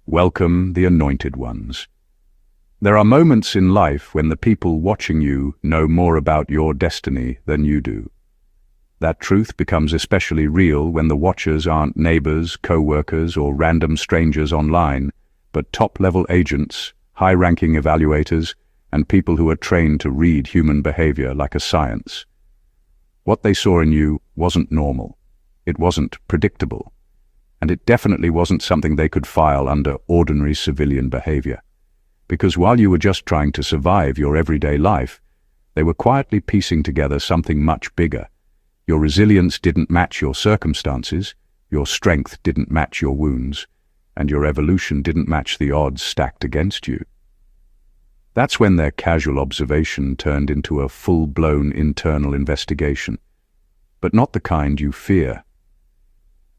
Welcome the anointed ones. There are moments in life when the people watching you know more about your destiny than you do. That truth becomes especially real when the watchers aren't neighbors, co-workers, or random strangers online, but top-level agents, high-ranking evaluators, and people who are trained to read human behavior like a science. What they saw in you wasn't normal. It wasn't predictable. And it definitely wasn't something they could file under ordinary civilian behavior. Because while you were just trying to survive your everyday life, they were quietly piecing together something much bigger. Your resilience didn't match your circumstances, your strength didn't match your wounds, and your evolution didn't match the odds stacked against you. That's when their casual observation turned into a full-blown internal investigation. But not the kind you fear.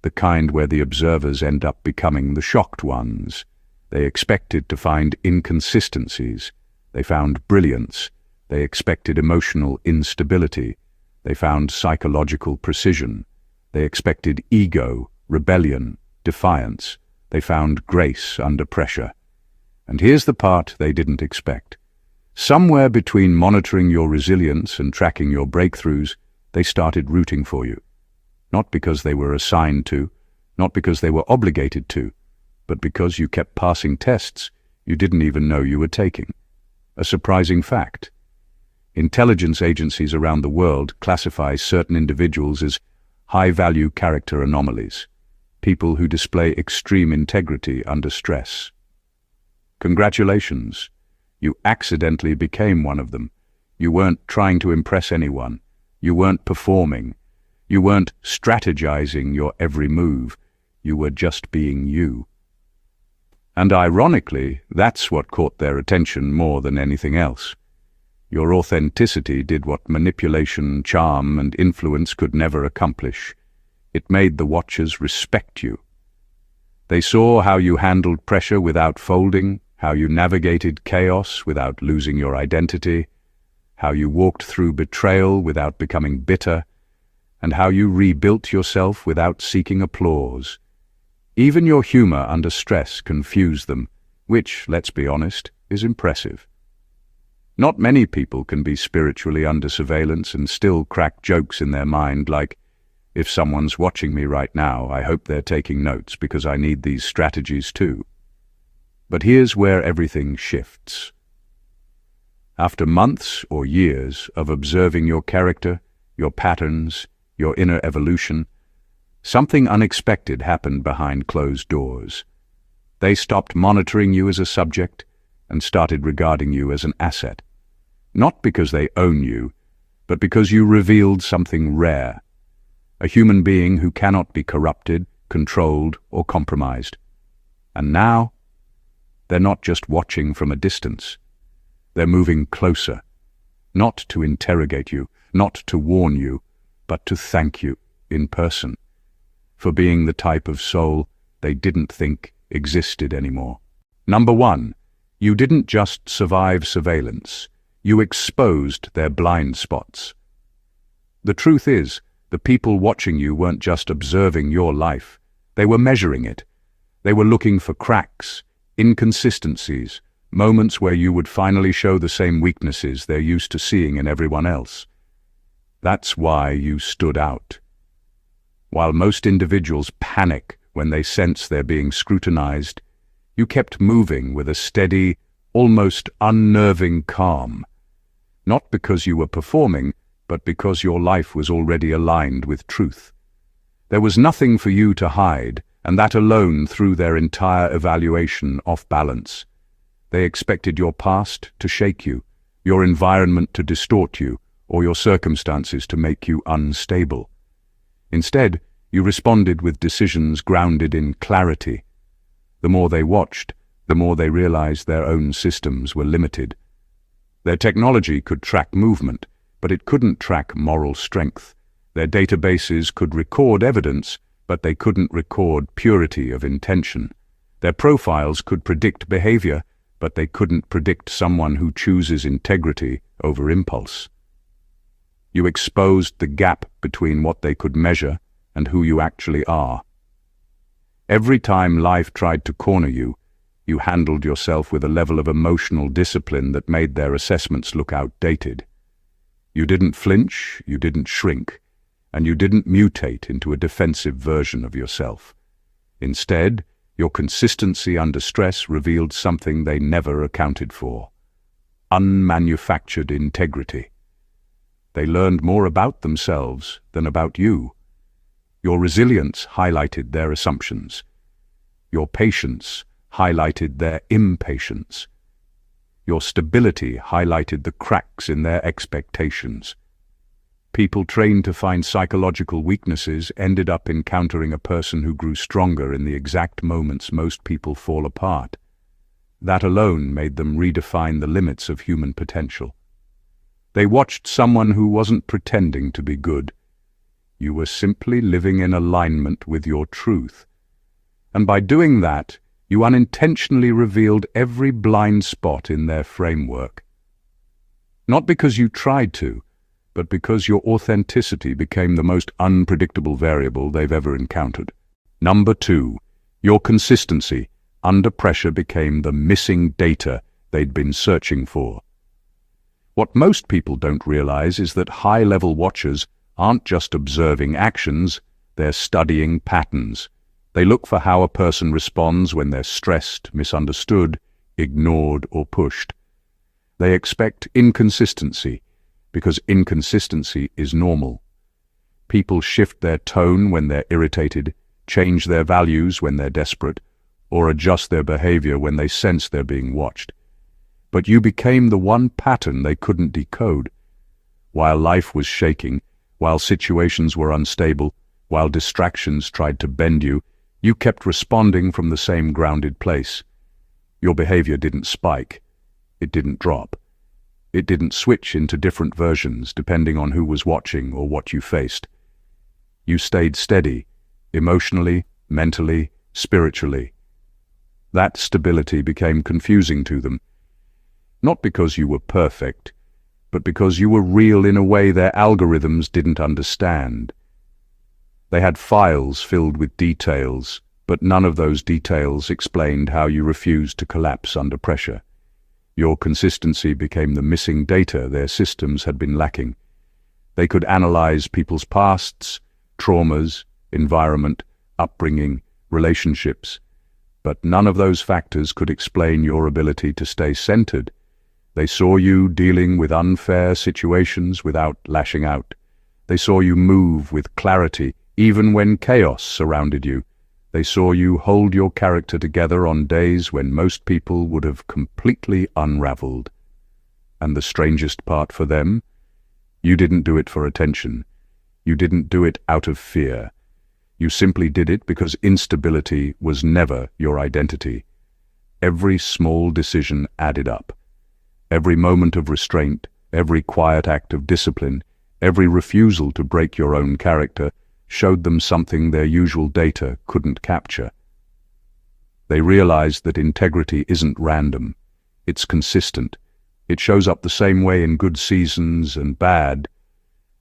The kind where the observers end up becoming the shocked ones. They expected to find inconsistencies. They found brilliance. They expected emotional instability. They found psychological precision. They expected ego, rebellion, defiance. They found grace under pressure. And here's the part they didn't expect. Somewhere between monitoring your resilience and tracking your breakthroughs, they started rooting for you. Not because they were assigned to, not because they were obligated to, but because you kept passing tests you didn't even know you were taking. A surprising fact. Intelligence agencies around the world classify certain individuals as high-value character anomalies, people who display extreme integrity under stress. Congratulations. You accidentally became one of them. You weren't trying to impress anyone. You weren't performing. You weren't strategizing your every move. You were just being you. And ironically, that's what caught their attention more than anything else. Your authenticity did what manipulation, charm, and influence could never accomplish. It made the watchers respect you. They saw how you handled pressure without folding, how you navigated chaos without losing your identity, how you walked through betrayal without becoming bitter, and how you rebuilt yourself without seeking applause. Even your humor under stress confused them, which, let's be honest, is impressive. Not many people can be spiritually under surveillance and still crack jokes in their mind like, if someone's watching me right now, I hope they're taking notes because I need these strategies too. But here's where everything shifts. After months or years of observing your character, your patterns, your inner evolution, something unexpected happened behind closed doors. They stopped monitoring you as a subject and started regarding you as an asset. Not because they own you, but because you revealed something rare. A human being who cannot be corrupted, controlled, or compromised. And now, they're not just watching from a distance. They're moving closer, not to interrogate you, not to warn you, but to thank you in person for being the type of soul they didn't think existed anymore. Number 1, you didn't just survive surveillance. You exposed their blind spots. The truth is, the people watching you weren't just observing your life. They were measuring it. They were looking for cracks, inconsistencies, moments where you would finally show the same weaknesses they're used to seeing in everyone else. That's why you stood out. While most individuals panic when they sense they're being scrutinized, you kept moving with a steady, almost unnerving calm. Not because you were performing, but because your life was already aligned with truth. There was nothing for you to hide, and that alone threw their entire evaluation off balance. They expected your past to shake you, your environment to distort you, or your circumstances to make you unstable. Instead, you responded with decisions grounded in clarity. The more they watched, the more they realized their own systems were limited. Their technology could track movement, but it couldn't track moral strength. Their databases could record evidence, but they couldn't record purity of intention. Their profiles could predict behavior, but they couldn't predict someone who chooses integrity over impulse. You exposed the gap between what they could measure and who you actually are. Every time life tried to corner you, You handled yourself with a level of emotional discipline that made their assessments look outdated. You didn't flinch, you didn't shrink, and you didn't mutate into a defensive version of yourself. Instead, your consistency under stress revealed something they never accounted for: unmanufactured integrity. They learned more about themselves than about you. Your resilience highlighted their assumptions. Your patience highlighted their impatience. Your stability highlighted the cracks in their expectations. People trained to find psychological weaknesses ended up encountering a person who grew stronger in the exact moments most people fall apart. That alone made them redefine the limits of human potential. They watched someone who wasn't pretending to be good. You were simply living in alignment with your truth. And by doing that, you unintentionally revealed every blind spot in their framework. Not because you tried to, but because your authenticity became the most unpredictable variable they've ever encountered. Number 2, your consistency under pressure became the missing data they'd been searching for. What most people don't realize is that high-level watchers aren't just observing actions, they're studying patterns. They look for how a person responds when they're stressed, misunderstood, ignored, or pushed. They expect inconsistency, because inconsistency is normal. People shift their tone when they're irritated, change their values when they're desperate, or adjust their behavior when they sense they're being watched. But you became the one pattern they couldn't decode. While life was shaking, while situations were unstable, while distractions tried to bend you, you kept responding from the same grounded place. Your behavior didn't spike. It didn't drop. It didn't switch into different versions depending on who was watching or what you faced. You stayed steady, emotionally, mentally, spiritually. That stability became confusing to them. Not because you were perfect, but because you were real in a way their algorithms didn't understand. They had files filled with details, but none of those details explained how you refused to collapse under pressure. Your consistency became the missing data their systems had been lacking. They could analyze people's pasts, traumas, environment, upbringing, relationships, but none of those factors could explain your ability to stay centered. They saw you dealing with unfair situations without lashing out. They saw you move with clarity even when chaos surrounded you. They saw you hold your character together on days when most people would have completely unraveled. And the strangest part for them? You didn't do it for attention. You didn't do it out of fear. You simply did it because instability was never your identity. Every small decision added up. Every moment of restraint, every quiet act of discipline, every refusal to break your own character showed them something their usual data couldn't capture. They realized that integrity isn't random. It's consistent. It shows up the same way in good seasons and bad.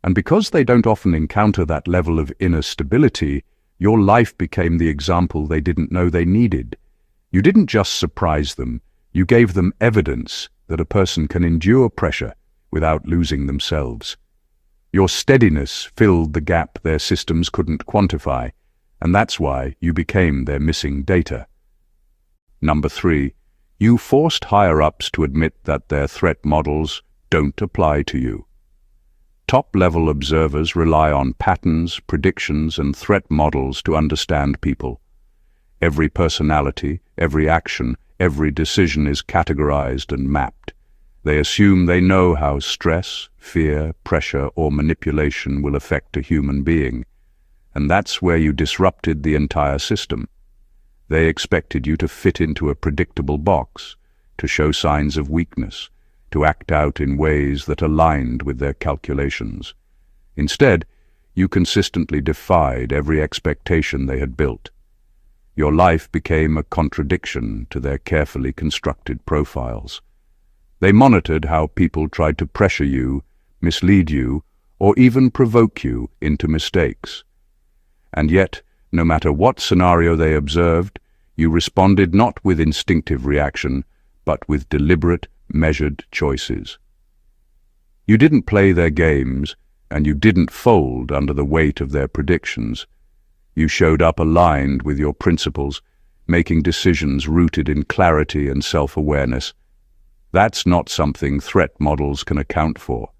And because they don't often encounter that level of inner stability, your life became the example they didn't know they needed. You didn't just surprise them, you gave them evidence that a person can endure pressure without losing themselves. Your steadiness filled the gap their systems couldn't quantify, and that's why you became their missing data. Number 3, you forced higher-ups to admit that their threat models don't apply to you. Top-level observers rely on patterns, predictions, and threat models to understand people. Every personality, every action, every decision is categorized and mapped. They assume they know how stress, fear, pressure, or manipulation will affect a human being. And that's where you disrupted the entire system. They expected you to fit into a predictable box, to show signs of weakness, to act out in ways that aligned with their calculations. Instead, you consistently defied every expectation they had built. Your life became a contradiction to their carefully constructed profiles. They monitored how people tried to pressure you, mislead you, or even provoke you into mistakes. And yet, no matter what scenario they observed, You responded not with instinctive reaction, but with deliberate, measured choices. You didn't play their games, and you didn't fold under the weight of their predictions. You showed up aligned with your principles, making decisions rooted in clarity and self-awareness. That's not something threat models can account for.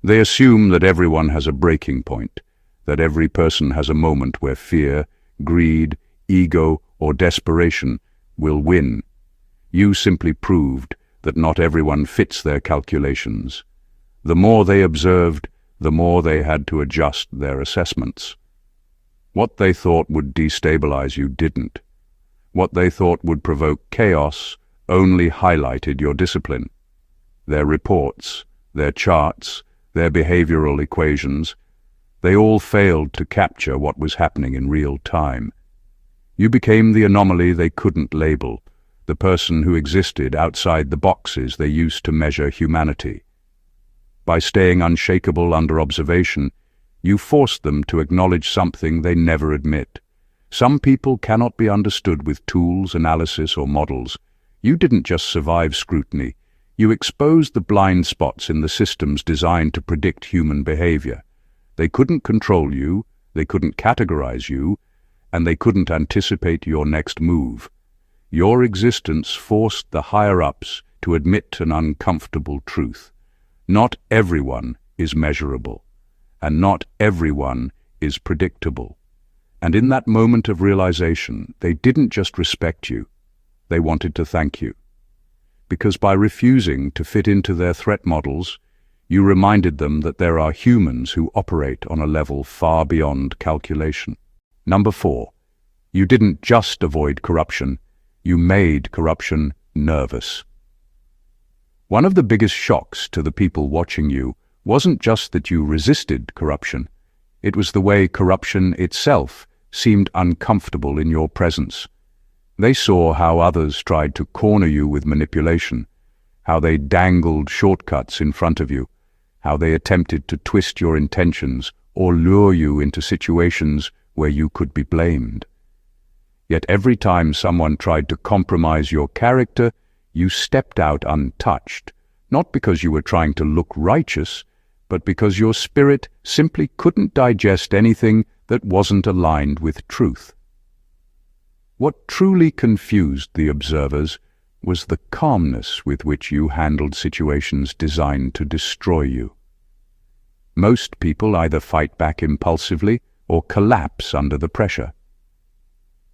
They assume that everyone has a breaking point, that every person has a moment where fear, greed, ego, or desperation will win. You simply proved that not everyone fits their calculations. The more they observed, the more they had to adjust their assessments. What they thought would destabilize you didn't. What they thought would provoke chaos only highlighted your discipline. Their reports, their charts, their behavioral equations, they all failed to capture what was happening in real time. You became the anomaly they couldn't label, the person who existed outside the boxes they used to measure humanity. By staying unshakable under observation, you forced them to acknowledge something they never admit. Some people cannot be understood with tools, analysis, or models. You didn't just survive scrutiny. You exposed the blind spots in the systems designed to predict human behavior. They couldn't control you, they couldn't categorize you, and they couldn't anticipate your next move. Your existence forced the higher-ups to admit an uncomfortable truth. Not everyone is measurable, and not everyone is predictable. And in that moment of realization, they didn't just respect you, they wanted to thank you. Because by refusing to fit into their threat models, you reminded them that there are humans who operate on a level far beyond calculation. Number 4, you didn't just avoid corruption, you made corruption nervous. One of the biggest shocks to the people watching you wasn't just that you resisted corruption, it was the way corruption itself seemed uncomfortable in your presence. They saw how others tried to corner you with manipulation, how they dangled shortcuts in front of you, how they attempted to twist your intentions or lure you into situations where you could be blamed. Yet every time someone tried to compromise your character, you stepped out untouched, not because you were trying to look righteous, but because your spirit simply couldn't digest anything that wasn't aligned with truth. What truly confused the observers was the calmness with which you handled situations designed to destroy you. Most people either fight back impulsively or collapse under the pressure.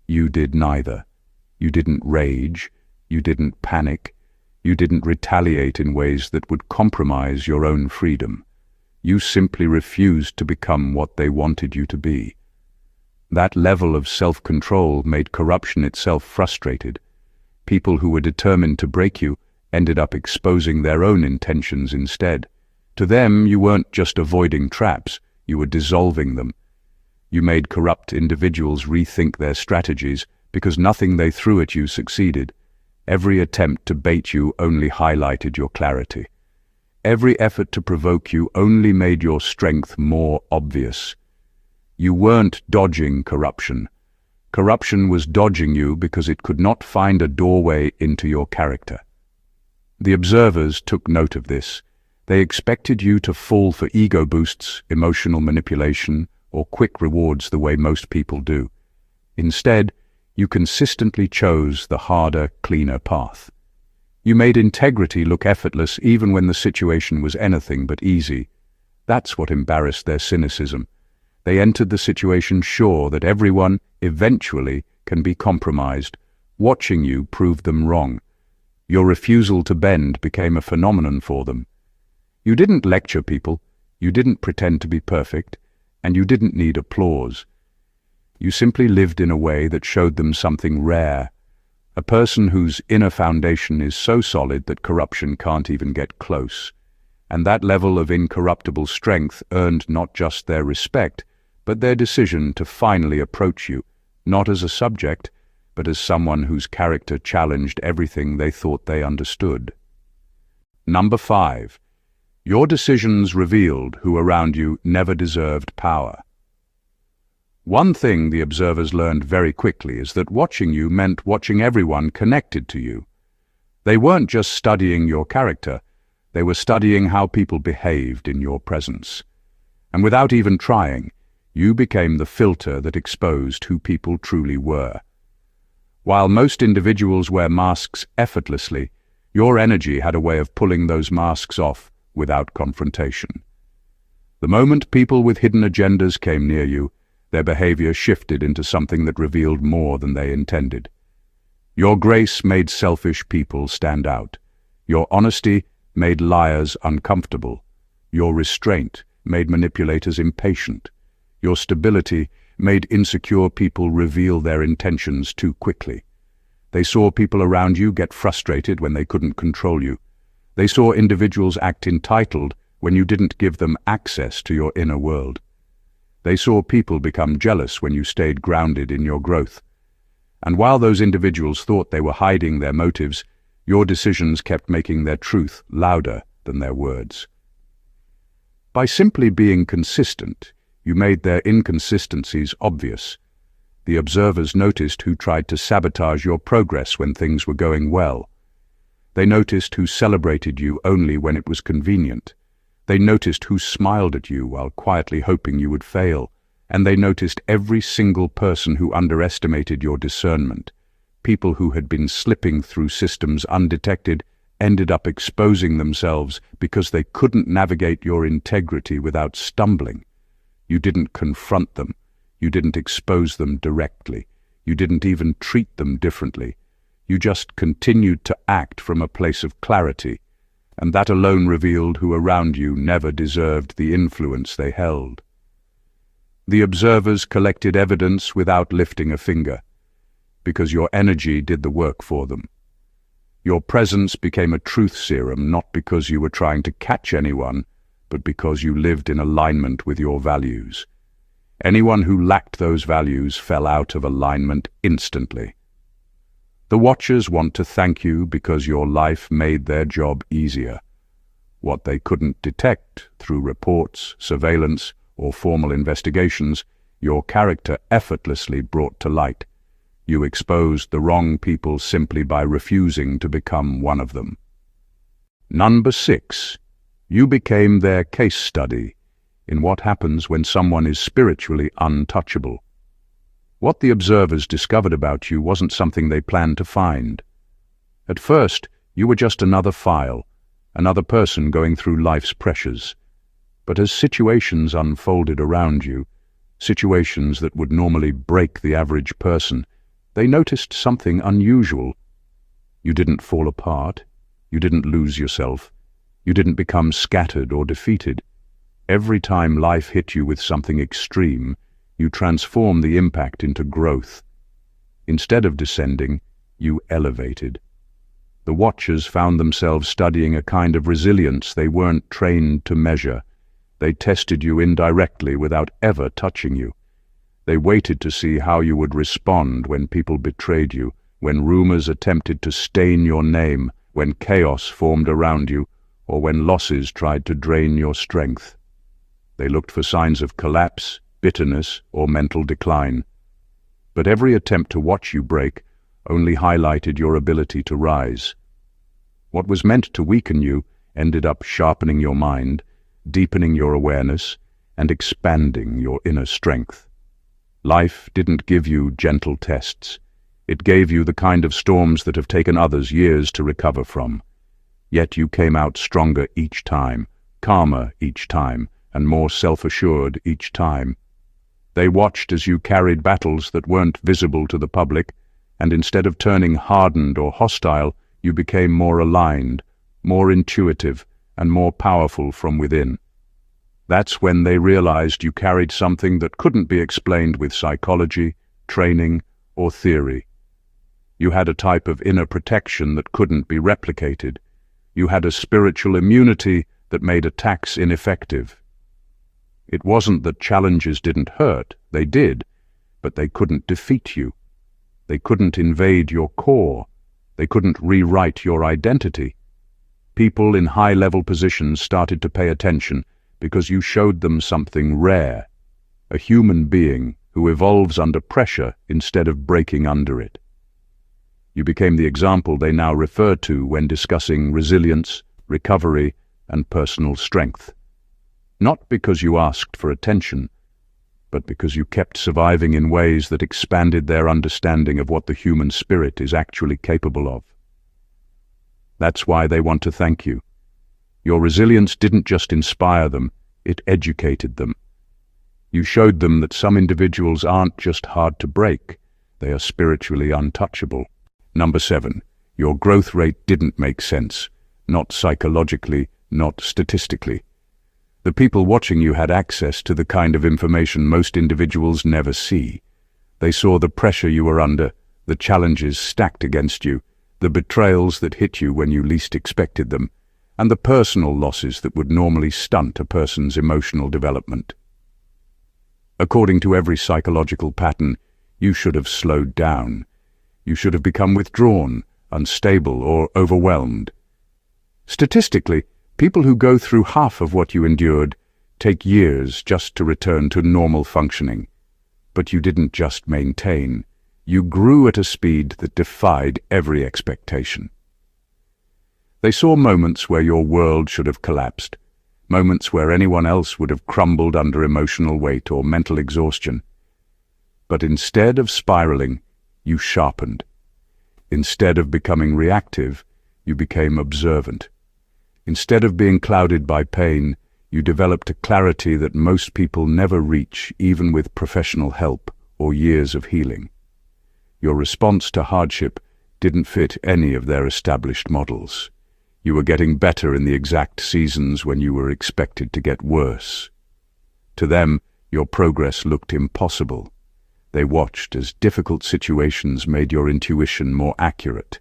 You did neither. You didn't rage, you didn't panic, you didn't retaliate in ways that would compromise your own freedom. You simply refused to become what they wanted you to be. That level of self-control made corruption itself frustrated. People who were determined to break you ended up exposing their own intentions instead. To them, you weren't just avoiding traps, you were dissolving them. You made corrupt individuals rethink their strategies because nothing they threw at you succeeded. Every attempt to bait you only highlighted your clarity. Every effort to provoke you only made your strength more obvious. You weren't dodging corruption. Corruption was dodging you because it could not find a doorway into your character. The observers took note of this. They expected you to fall for ego boosts, emotional manipulation, or quick rewards the way most people do. Instead, you consistently chose the harder, cleaner path. You made integrity look effortless even when the situation was anything but easy. That's what embarrassed their cynicism. They entered the situation sure that everyone, eventually, can be compromised. Watching you proved them wrong. Your refusal to bend became a phenomenon for them. You didn't lecture people, you didn't pretend to be perfect, and you didn't need applause. You simply lived in a way that showed them something rare. A person whose inner foundation is so solid that corruption can't even get close. And that level of incorruptible strength earned not just their respect, but their decision to finally approach you, not as a subject, but as someone whose character challenged everything they thought they understood. Number 5. Your decisions revealed who around you never deserved power. One thing the observers learned very quickly is that watching you meant watching everyone connected to you. They weren't just studying your character, they were studying how people behaved in your presence. And without even trying, you became the filter that exposed who people truly were. While most individuals wear masks effortlessly, your energy had a way of pulling those masks off without confrontation. The moment people with hidden agendas came near you, their behavior shifted into something that revealed more than they intended. Your grace made selfish people stand out. Your honesty made liars uncomfortable. Your restraint made manipulators impatient. Your stability made insecure people reveal their intentions too quickly. They saw people around you get frustrated when they couldn't control you. They saw individuals act entitled when you didn't give them access to your inner world. They saw people become jealous when you stayed grounded in your growth. And while those individuals thought they were hiding their motives, your decisions kept making their truth louder than their words. By simply being consistent, you made their inconsistencies obvious. The observers noticed who tried to sabotage your progress when things were going well. They noticed who celebrated you only when it was convenient. They noticed who smiled at you while quietly hoping you would fail. And they noticed every single person who underestimated your discernment. People who had been slipping through systems undetected ended up exposing themselves because they couldn't navigate your integrity without stumbling. You didn't confront them. You didn't expose them directly. You didn't even treat them differently. You just continued to act from a place of clarity, and that alone revealed who around you never deserved the influence they held. The observers collected evidence without lifting a finger, because your energy did the work for them. Your presence became a truth serum not because you were trying to catch anyone, but because you lived in alignment with your values. Anyone who lacked those values fell out of alignment instantly. The watchers want to thank you because your life made their job easier. What they couldn't detect through reports, surveillance, or formal investigations, your character effortlessly brought to light. You exposed the wrong people simply by refusing to become one of them. Number 6. You became their case study in what happens when someone is spiritually untouchable. What the observers discovered about you wasn't something they planned to find. At first, you were just another file, another person going through life's pressures. But as situations unfolded around you, situations that would normally break the average person, they noticed something unusual. You didn't fall apart. You didn't lose yourself. You didn't become scattered or defeated. Every time life hit you with something extreme, you transformed the impact into growth. Instead of descending, you elevated. The watchers found themselves studying a kind of resilience they weren't trained to measure. They tested you indirectly without ever touching you. They waited to see how you would respond when people betrayed you, when rumors attempted to stain your name, when chaos formed around you, or when losses tried to drain your strength. They looked for signs of collapse, bitterness, or mental decline. But every attempt to watch you break only highlighted your ability to rise. What was meant to weaken you ended up sharpening your mind, deepening your awareness, and expanding your inner strength. Life didn't give you gentle tests. It gave you the kind of storms that have taken others years to recover from. Yet you came out stronger each time, calmer each time, and more self-assured each time. They watched as you carried battles that weren't visible to the public, and instead of turning hardened or hostile, you became more aligned, more intuitive, and more powerful from within. That's when they realized you carried something that couldn't be explained with psychology, training, or theory. You had a type of inner protection that couldn't be replicated. You had a spiritual immunity that made attacks ineffective. It wasn't that challenges didn't hurt, they did, but they couldn't defeat you. They couldn't invade your core. They couldn't rewrite your identity. People in high-level positions started to pay attention because you showed them something rare, a human being who evolves under pressure instead of breaking under it. You became the example they now refer to when discussing resilience, recovery, and personal strength. Not because you asked for attention, but because you kept surviving in ways that expanded their understanding of what the human spirit is actually capable of. That's why they want to thank you. Your resilience didn't just inspire them, it educated them. You showed them that some individuals aren't just hard to break, they are spiritually untouchable. Number 7, your growth rate didn't make sense, not psychologically, not statistically. The people watching you had access to the kind of information most individuals never see. They saw the pressure you were under, the challenges stacked against you, the betrayals that hit you when you least expected them, and the personal losses that would normally stunt a person's emotional development. According to every psychological pattern, you should have slowed down. You should have become withdrawn, unstable, or overwhelmed. Statistically, people who go through half of what you endured take years just to return to normal functioning. But you didn't just maintain. You grew at a speed that defied every expectation. They saw moments where your world should have collapsed, moments where anyone else would have crumbled under emotional weight or mental exhaustion. But instead of spiraling, you sharpened. Instead of becoming reactive, you became observant. Instead of being clouded by pain, you developed a clarity that most people never reach, even with professional help or years of healing. Your response to hardship didn't fit any of their established models. You were getting better in the exact seasons when you were expected to get worse. To them, your progress looked impossible. They watched as difficult situations made your intuition more accurate.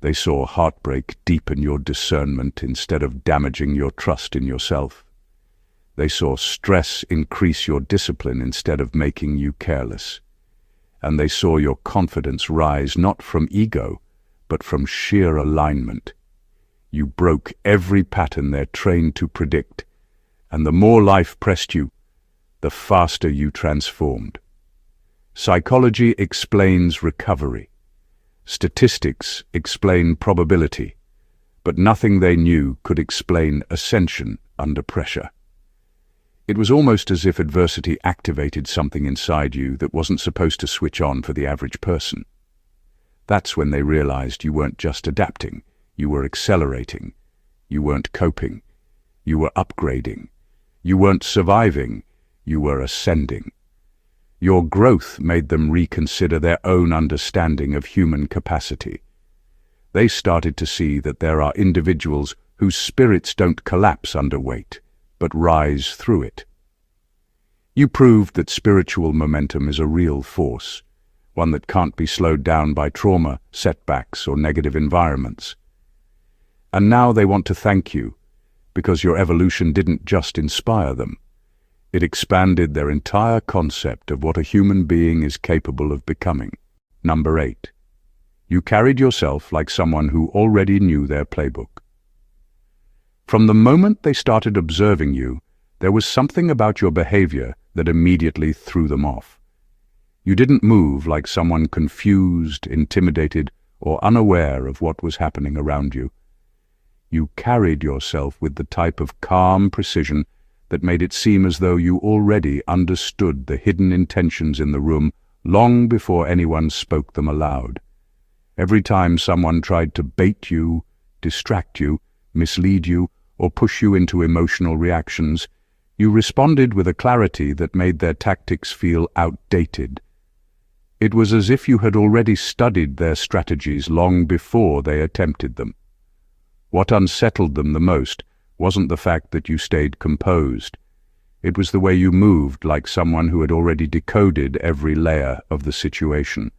They saw heartbreak deepen your discernment instead of damaging your trust in yourself. They saw stress increase your discipline instead of making you careless. And they saw your confidence rise not from ego, but from sheer alignment. You broke every pattern they're trained to predict, and the more life pressed you, the faster you transformed. Psychology explains recovery. Statistics explain probability, but nothing they knew could explain ascension under pressure. It was almost as if adversity activated something inside you that wasn't supposed to switch on for the average person. That's when they realized you weren't just adapting, you were accelerating. You weren't coping, you were upgrading. You weren't surviving, you were ascending. Your growth made them reconsider their own understanding of human capacity. They started to see that there are individuals whose spirits don't collapse under weight, but rise through it. You proved that spiritual momentum is a real force, one that can't be slowed down by trauma, setbacks, or negative environments. And now they want to thank you, because your evolution didn't just inspire them. It expanded their entire concept of what a human being is capable of becoming. Number 8. You carried yourself like someone who already knew their playbook. From the moment they started observing you, there was something about your behavior that immediately threw them off. You didn't move like someone confused, intimidated, or unaware of what was happening around you. You carried yourself with the type of calm precision that made it seem as though you already understood the hidden intentions in the room long before anyone spoke them aloud. Every time someone tried to bait you, distract you, mislead you, or push you into emotional reactions, you responded with a clarity that made their tactics feel outdated. It was as if you had already studied their strategies long before they attempted them. What unsettled them the most wasn't the fact that you stayed composed. It was the way you moved like someone who had already decoded every layer of the situation.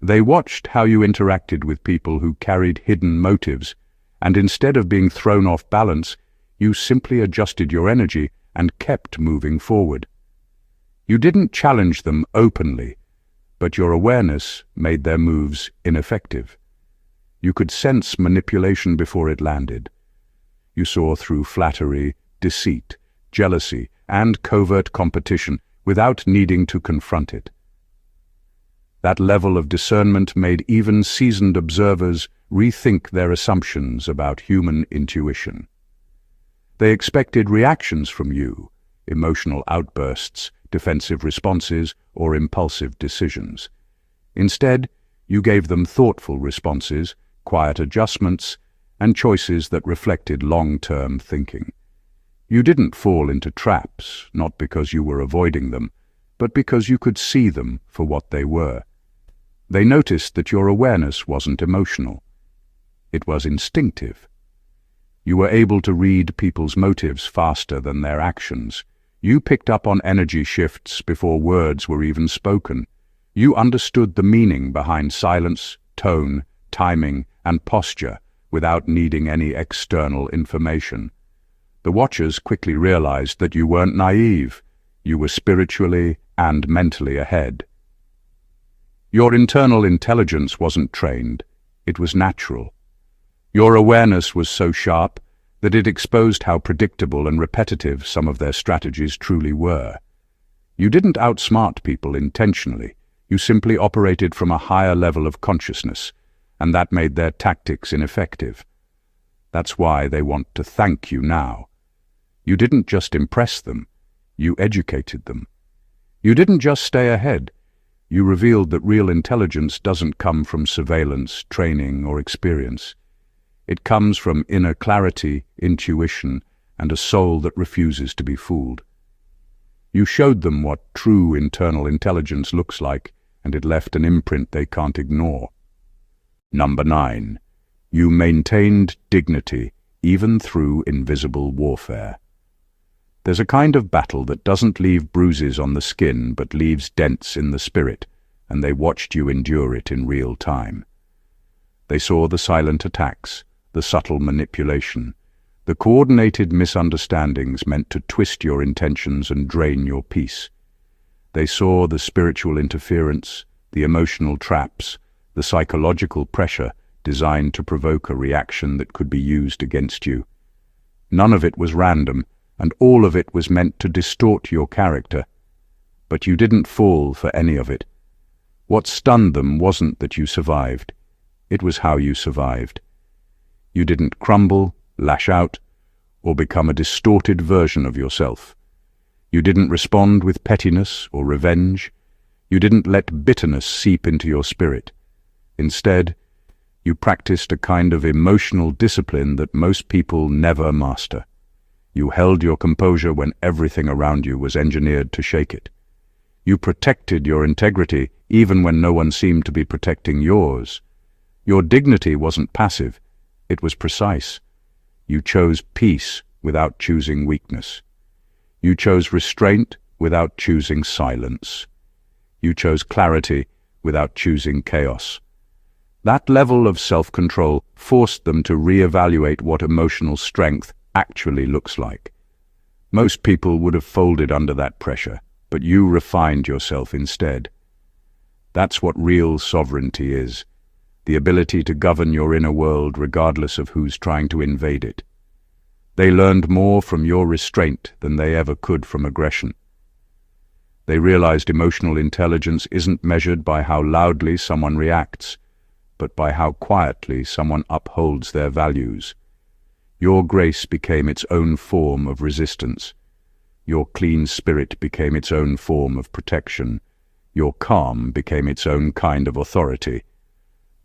They watched how you interacted with people who carried hidden motives, and instead of being thrown off balance, you simply adjusted your energy and kept moving forward. You didn't challenge them openly, but your awareness made their moves ineffective. You could sense manipulation before it landed. You saw through flattery, deceit, jealousy, and covert competition without needing to confront it. That level of discernment made even seasoned observers rethink their assumptions about human intuition. They expected reactions from you, emotional outbursts, defensive responses, or impulsive decisions. Instead, you gave them thoughtful responses, quiet adjustments, and choices that reflected long-term thinking. You didn't fall into traps, not because you were avoiding them, but because you could see them for what they were. They noticed that your awareness wasn't emotional. It was instinctive. You were able to read people's motives faster than their actions. You picked up on energy shifts before words were even spoken. You understood the meaning behind silence, tone, timing, and posture without needing any external information. The watchers quickly realized that you weren't naive. You were spiritually and mentally ahead. Your internal intelligence wasn't trained. It was natural. Your awareness was so sharp that it exposed how predictable and repetitive some of their strategies truly were. You didn't outsmart people intentionally. You simply operated from a higher level of consciousness, and that made their tactics ineffective. That's why they want to thank you now. You didn't just impress them, you educated them. You didn't just stay ahead. You revealed that real intelligence doesn't come from surveillance, training, or experience. It comes from inner clarity, intuition, and a soul that refuses to be fooled. You showed them what true internal intelligence looks like, and it left an imprint they can't ignore. Number 9. You maintained dignity even through invisible warfare. There's a kind of battle that doesn't leave bruises on the skin but leaves dents in the spirit, and they watched you endure it in real time. They saw the silent attacks, the subtle manipulation, the coordinated misunderstandings meant to twist your intentions and drain your peace. They saw the spiritual interference, the emotional traps, the psychological pressure designed to provoke a reaction that could be used against you. None of it was random, and all of it was meant to distort your character. But you didn't fall for any of it. What stunned them wasn't that you survived. It was how you survived. You didn't crumble, lash out, or become a distorted version of yourself. You didn't respond with pettiness or revenge. You didn't let bitterness seep into your spirit. Instead, you practiced a kind of emotional discipline that most people never master. You held your composure when everything around you was engineered to shake it. You protected your integrity even when no one seemed to be protecting yours. Your dignity wasn't passive. It was precise. You chose peace without choosing weakness. You chose restraint without choosing silence. You chose clarity without choosing chaos. That level of self-control forced them to reevaluate what emotional strength actually looks like. Most people would have folded under that pressure, but you refined yourself instead. That's what real sovereignty is. The ability to govern your inner world regardless of who's trying to invade it. They learned more from your restraint than they ever could from aggression. They realized emotional intelligence isn't measured by how loudly someone reacts, but by how quietly someone upholds their values. Your grace became its own form of resistance. Your clean spirit became its own form of protection. Your calm became its own kind of authority.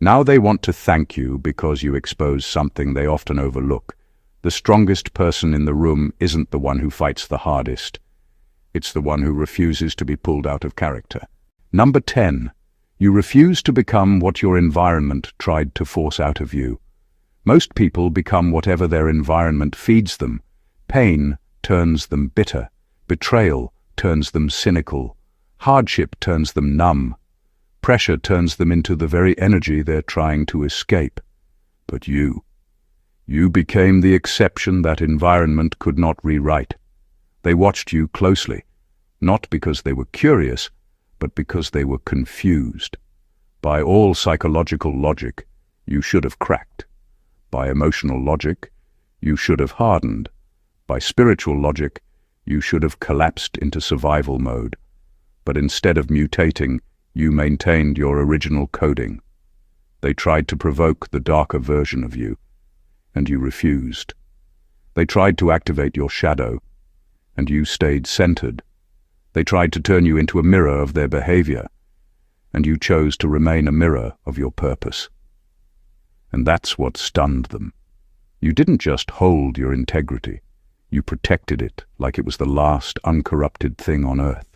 Now they want to thank you because you expose something they often overlook. The strongest person in the room isn't the one who fights the hardest. It's the one who refuses to be pulled out of character. Number 10. You refuse to become what your environment tried to force out of you. Most people become whatever their environment feeds them. Pain turns them bitter. Betrayal turns them cynical. Hardship turns them numb. Pressure turns them into the very energy they're trying to escape. But you became the exception that environment could not rewrite. They watched you closely, not because they were curious, but because they were confused. By all psychological logic, you should have cracked. By emotional logic, you should have hardened. By spiritual logic, you should have collapsed into survival mode. but instead of mutating, you maintained your original coding. They tried to provoke the darker version of you, and you refused. They tried to activate your shadow, and you stayed centered. They tried to turn you into a mirror of their behavior, and you chose to remain a mirror of your purpose. And that's what stunned them. You didn't just hold your integrity, you protected it like it was the last uncorrupted thing on earth.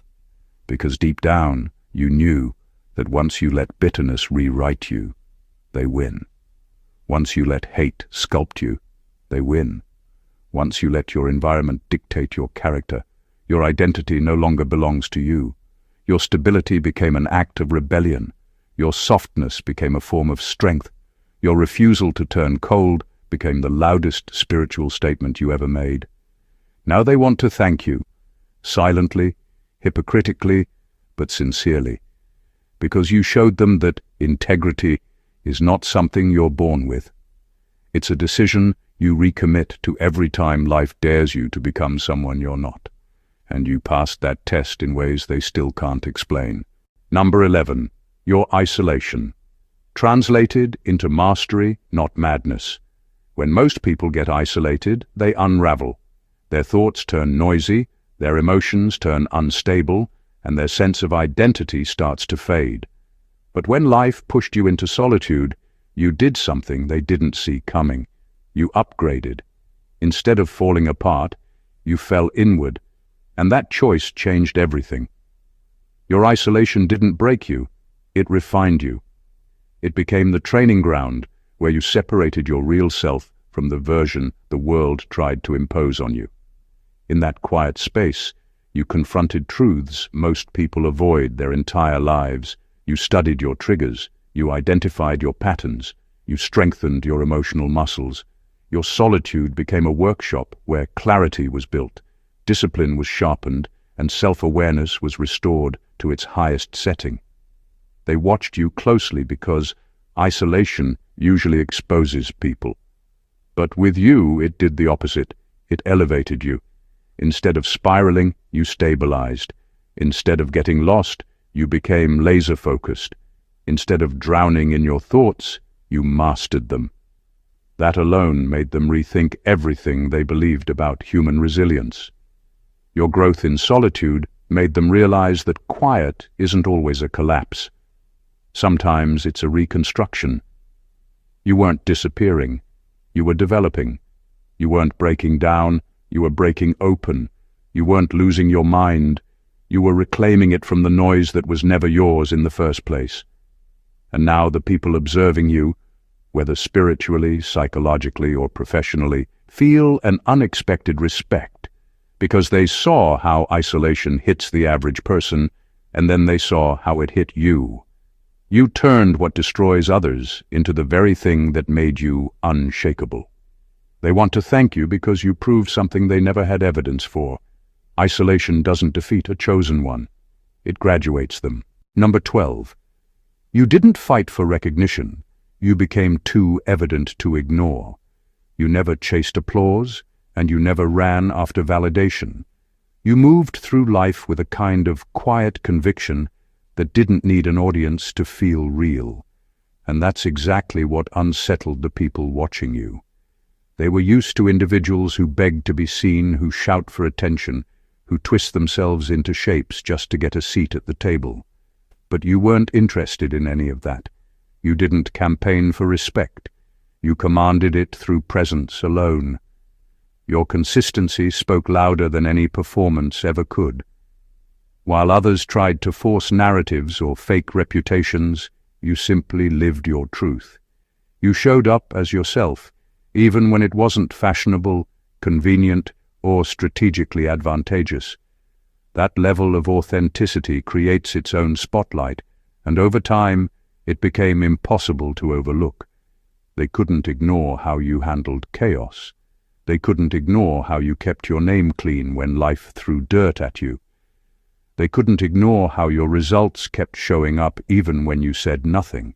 Because deep down, you knew that once you let bitterness rewrite you, they win. Once you let hate sculpt you, they win. Once you let your environment dictate your character, your identity no longer belongs to you. Your stability became an act of rebellion. Your softness became a form of strength. Your refusal to turn cold became the loudest spiritual statement you ever made. Now they want to thank you, silently, hypocritically, but sincerely, because you showed them that integrity is not something you're born with. It's a decision you recommit to every time life dares you to become someone you're not. And you passed that test in ways they still can't explain. Number 11, your isolation. Translated into mastery, not madness. When most people get isolated, they unravel. Their thoughts turn noisy, their emotions turn unstable, and their sense of identity starts to fade. But when life pushed you into solitude, you did something they didn't see coming. You upgraded. Instead of falling apart, you fell inward, and that choice changed everything. Your isolation didn't break you, it refined you. It became the training ground where you separated your real self from the version the world tried to impose on you. In that quiet space, you confronted truths most people avoid their entire lives. You studied your triggers, you identified your patterns, you strengthened your emotional muscles. Your solitude became a workshop where clarity was built, discipline was sharpened, and self-awareness was restored to its highest setting. They watched you closely because isolation usually exposes people. But with you, it did the opposite. It elevated you. Instead of spiraling, you stabilized. Instead of getting lost, you became laser-focused. Instead of drowning in your thoughts, you mastered them. That alone made them rethink everything they believed about human resilience. Your growth in solitude made them realize that quiet isn't always a collapse. Sometimes it's a reconstruction. You weren't disappearing. You were developing. You weren't breaking down. You were breaking open. You weren't losing your mind. You were reclaiming it from the noise that was never yours in the first place. And now the people observing you, whether spiritually, psychologically, or professionally, feel an unexpected respect, because they saw how isolation hits the average person, and then they saw how it hit you. You turned what destroys others into the very thing that made you unshakable. They want to thank you because you proved something they never had evidence for. Isolation doesn't defeat a chosen one. It graduates them. Number 12. You didn't fight for recognition. You became too evident to ignore. You never chased applause, and you never ran after validation. You moved through life with a kind of quiet conviction that didn't need an audience to feel real. And that's exactly what unsettled the people watching you. They were used to individuals who beg to be seen, who shout for attention, who twist themselves into shapes just to get a seat at the table. But you weren't interested in any of that. You didn't campaign for respect. You commanded it through presence alone. Your consistency spoke louder than any performance ever could. While others tried to force narratives or fake reputations, you simply lived your truth. You showed up as yourself, even when it wasn't fashionable, convenient, or strategically advantageous. That level of authenticity creates its own spotlight, and over time, it became impossible to overlook. They couldn't ignore how you handled chaos. They couldn't ignore how you kept your name clean when life threw dirt at you. They couldn't ignore how your results kept showing up even when you said nothing.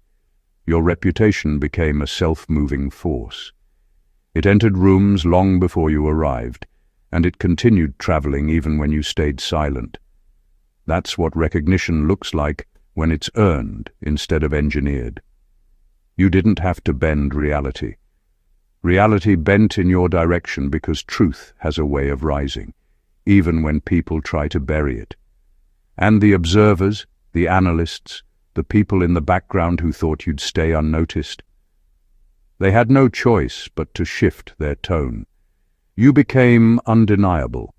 Your reputation became a self-moving force. It entered rooms long before you arrived, and it continued traveling even when you stayed silent. That's what recognition looks like when it's earned instead of engineered. You didn't have to bend reality. Reality bent in your direction because truth has a way of rising, even when people try to bury it. And the observers, the analysts, the people in the background who thought you'd stay unnoticed, they had no choice but to shift their tone. You became undeniable.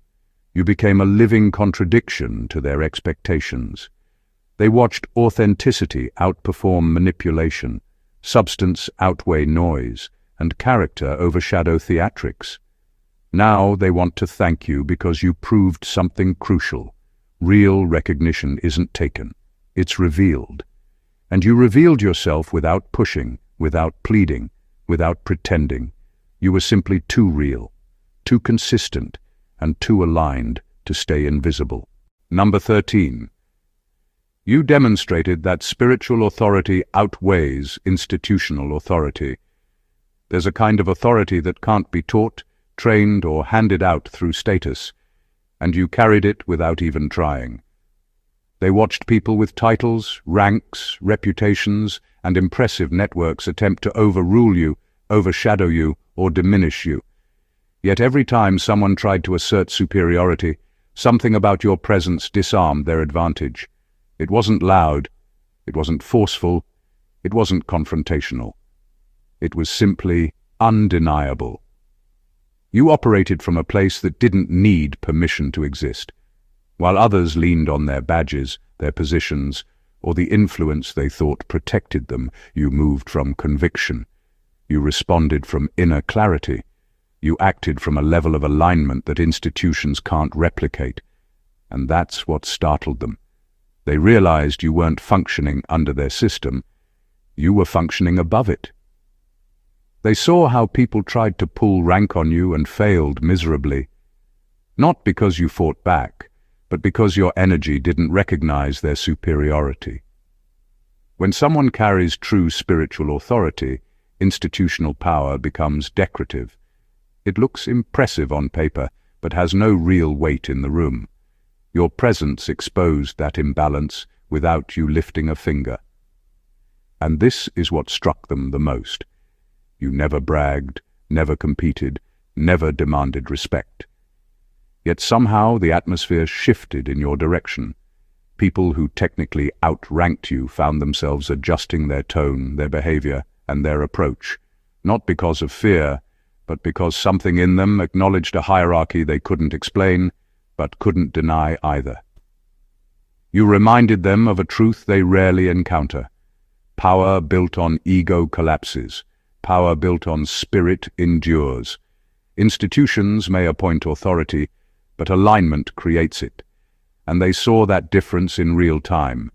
You became a living contradiction to their expectations. They watched authenticity outperform manipulation, substance outweigh noise, and character overshadow theatrics. Now they want to thank you because you proved something crucial. Real recognition isn't taken, it's revealed. And you revealed yourself without pushing, without pleading, without pretending. You were simply too real, too consistent, and too aligned to stay invisible. Number 13. You demonstrated that spiritual authority outweighs institutional authority. There's a kind of authority that can't be taught, trained, or handed out through status, and you carried it without even trying. They watched people with titles, ranks, reputations, and impressive networks attempt to overrule you, overshadow you, or diminish you. Yet every time someone tried to assert superiority, something about your presence disarmed their advantage. It wasn't loud, it wasn't forceful, it wasn't confrontational. It was simply undeniable. You operated from a place that didn't need permission to exist. While others leaned on their badges, their positions, or the influence they thought protected them, you moved from conviction. You responded from inner clarity. You acted from a level of alignment that institutions can't replicate. And that's what startled them. They realized you weren't functioning under their system. You were functioning above it. They saw how people tried to pull rank on you and failed miserably. Not because you fought back, but because your energy didn't recognize their superiority. When someone carries true spiritual authority, institutional power becomes decorative. It looks impressive on paper, but has no real weight in the room. Your presence exposed that imbalance without you lifting a finger. And this is what struck them the most. You never bragged, never competed, never demanded respect. Yet somehow the atmosphere shifted in your direction. People who technically outranked you found themselves adjusting their tone, their behavior, and their approach, not because of fear, but because something in them acknowledged a hierarchy they couldn't explain, but couldn't deny either. You reminded them of a truth they rarely encounter. Power built on ego collapses. Power built on spirit endures. Institutions may appoint authority, but alignment creates it. And they saw that difference in real time.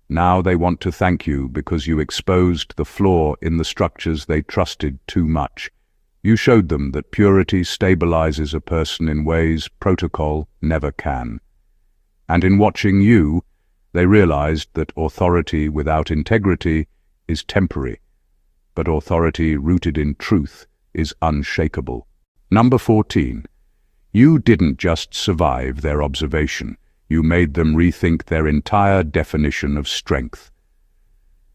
Now they want to thank you because you exposed the flaw in the structures they trusted too much. You showed them that purity stabilizes a person in ways protocol never can. And in watching you, they realized that authority without integrity is temporary, but authority rooted in truth is unshakable. Number 14. You didn't just survive their observation, you made them rethink their entire definition of strength.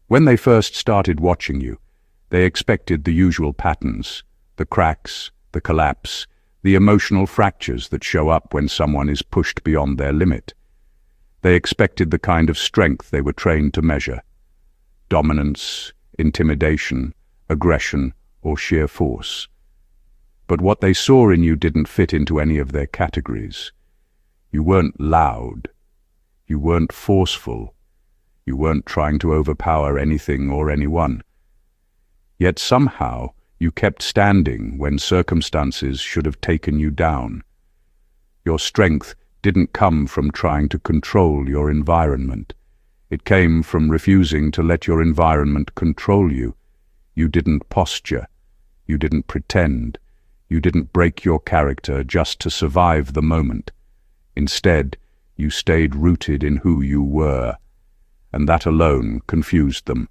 When they first started watching you, they expected the usual patterns, the cracks, the collapse, the emotional fractures that show up when someone is pushed beyond their limit. They expected the kind of strength they were trained to measure: dominance, intimidation, aggression, or sheer force. But what they saw in you didn't fit into any of their categories. You weren't loud. You weren't forceful. You weren't trying to overpower anything or anyone. Yet somehow you kept standing when circumstances should have taken you down. Your strength didn't come from trying to control your environment. It came from refusing to let your environment control you. You didn't posture. You didn't pretend. You didn't break your character just to survive the moment. Instead, you stayed rooted in who you were, and that alone confused them.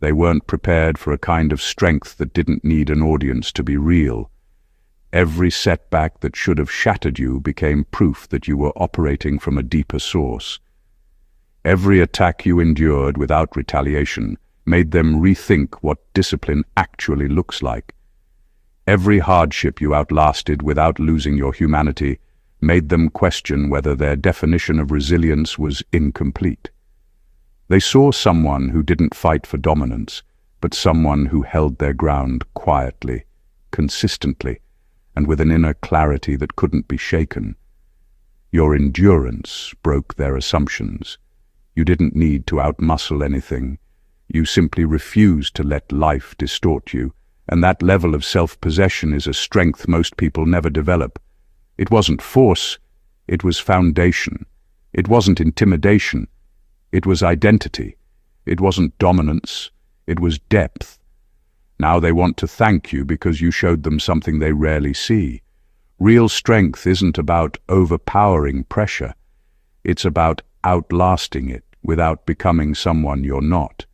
They weren't prepared for a kind of strength that didn't need an audience to be real. Every setback that should have shattered you became proof that you were operating from a deeper source. Every attack you endured without retaliation made them rethink what discipline actually looks like. Every hardship you outlasted without losing your humanity made them question whether their definition of resilience was incomplete. They saw someone who didn't fight for dominance, but someone who held their ground quietly, consistently, and with an inner clarity that couldn't be shaken. Your endurance broke their assumptions. You didn't need to outmuscle anything. You simply refused to let life distort you, and that level of self-possession is a strength most people never develop. It wasn't force, it was foundation. It wasn't intimidation, it was identity. It wasn't dominance, it was depth. Now they want to thank you because you showed them something they rarely see. Real strength isn't about overpowering pressure. It's about outlasting it without becoming someone you're not.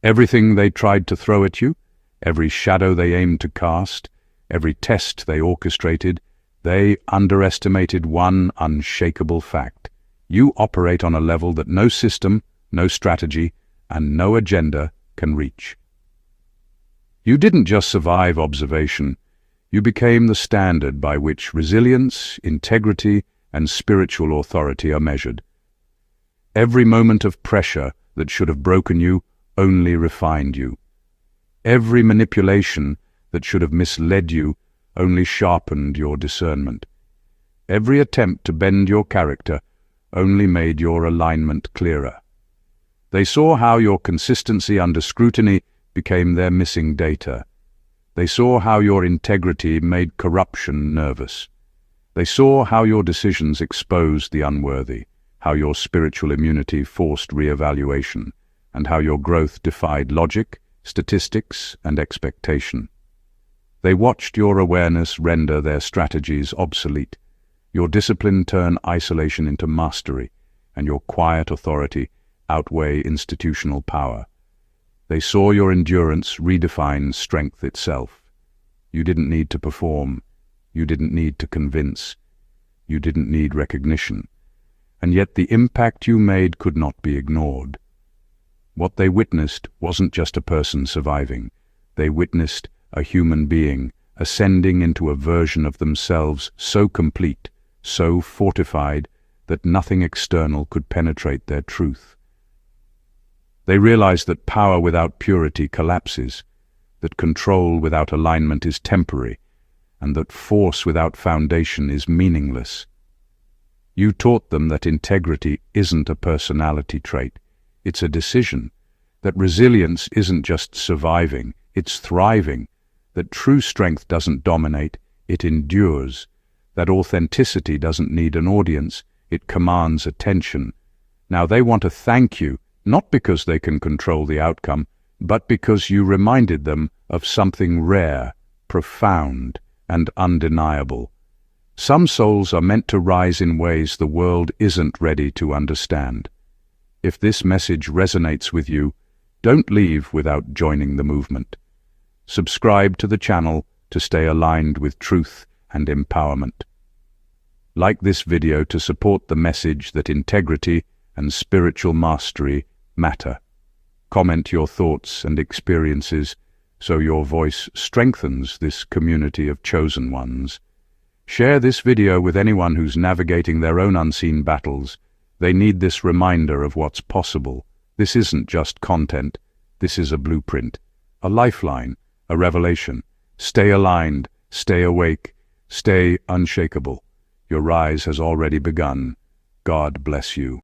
Everything they tried to throw at you, every shadow they aimed to cast, every test they orchestrated, they underestimated one unshakable fact. You operate on a level that no system, no strategy, and no agenda can reach. You didn't just survive observation, you became the standard by which resilience, integrity, and spiritual authority are measured. Every moment of pressure that should have broken you only refined you. Every manipulation that should have misled you only sharpened your discernment. Every attempt to bend your character only made your alignment clearer. They saw how your consistency under scrutiny became their missing data. They saw how your integrity made corruption nervous. They saw how your decisions exposed the unworthy, how your spiritual immunity forced re-evaluation, and how your growth defied logic, statistics, and expectation. They watched your awareness render their strategies obsolete, your discipline turn isolation into mastery, and your quiet authority outweigh institutional power. They saw your endurance redefine strength itself. You didn't need to perform. You didn't need to convince. You didn't need recognition. And yet the impact you made could not be ignored. What they witnessed wasn't just a person surviving. They witnessed a human being ascending into a version of themselves so complete, so fortified, that nothing external could penetrate their truth. They realized that power without purity collapses, that control without alignment is temporary, and that force without foundation is meaningless. You taught them that integrity isn't a personality trait, it's a decision, that resilience isn't just surviving, it's thriving, that true strength doesn't dominate, it endures, that authenticity doesn't need an audience, it commands attention. Now they want to thank you, not because they can control the outcome, but because you reminded them of something rare, profound, and undeniable. Some souls are meant to rise in ways the world isn't ready to understand. If this message resonates with you, don't leave without joining the movement. Subscribe to the channel to stay aligned with truth and empowerment. Like this video to support the message that integrity and spiritual mastery matter. Comment your thoughts and experiences so your voice strengthens this community of chosen ones. Share this video with anyone who's navigating their own unseen battles. They need this reminder of what's possible. This isn't just content. This is a blueprint, a lifeline, a revelation. Stay aligned, stay awake, stay unshakable. Your rise has already begun. God bless you.